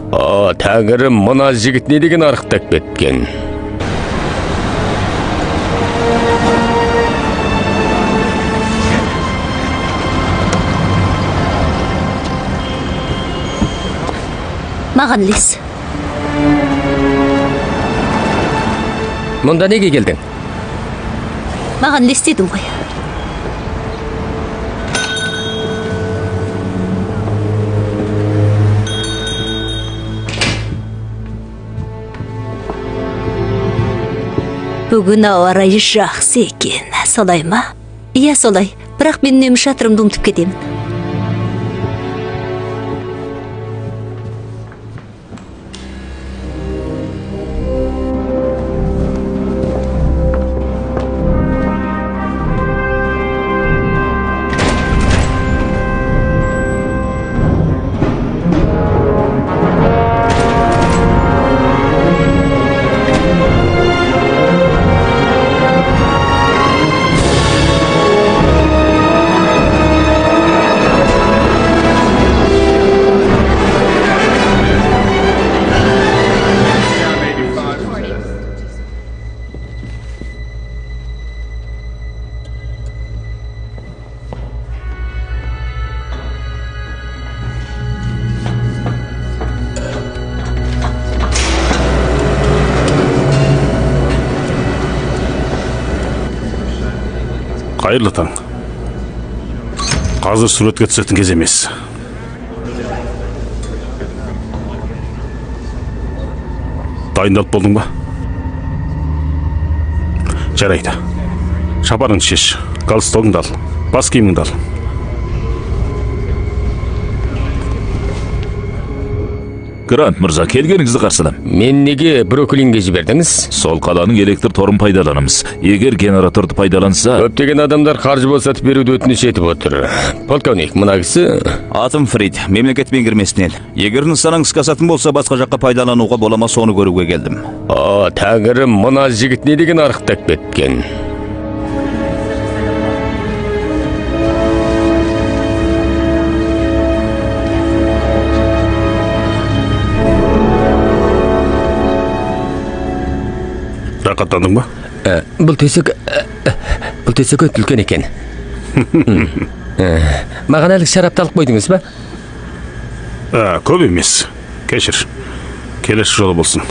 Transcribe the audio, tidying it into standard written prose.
Тәңірім, мына жігіт не деген арықтап кеткен? Маған ілес. Мұнда неге келдің? Маған ілес дедің ғой. Бүгін ауа райы жақсы екен, солай ма? Иә, солай. Бірақ мен үнемі шатырымды ұмытып кетемін. Қайырлы таң. Қазір суретке түсетін кез емес. Дайындалып болдың ба? Жарайды. Шапаныңды шеш, галстогыңды ал, бас киіміңді ал. Грант мырза, келгеніңізді қарсылам. Мен неге Бруклинге жібердіңіз? Сол қаланың электр торын пайдаланамыз. Егер генераторды пайдаланса... Көптеген адамдар қаржы босатып беруді өтініш етіп отыр. Полковник, мына кісі... Атым Фрид, мемлекет меңгермесінен. Егер нысанаң іске асатын болса, басқа жаққа пайдалануға болама, соны көруге келдім. Тәңірім, мына жігіт не деген арықтап кеткен? Рақаттандың ба? Бұл тесік өте үлкен екен. Маған әлі шарапты алып қойдыңыз ба? Көп емес. Кешір. Келесі жолы болсын.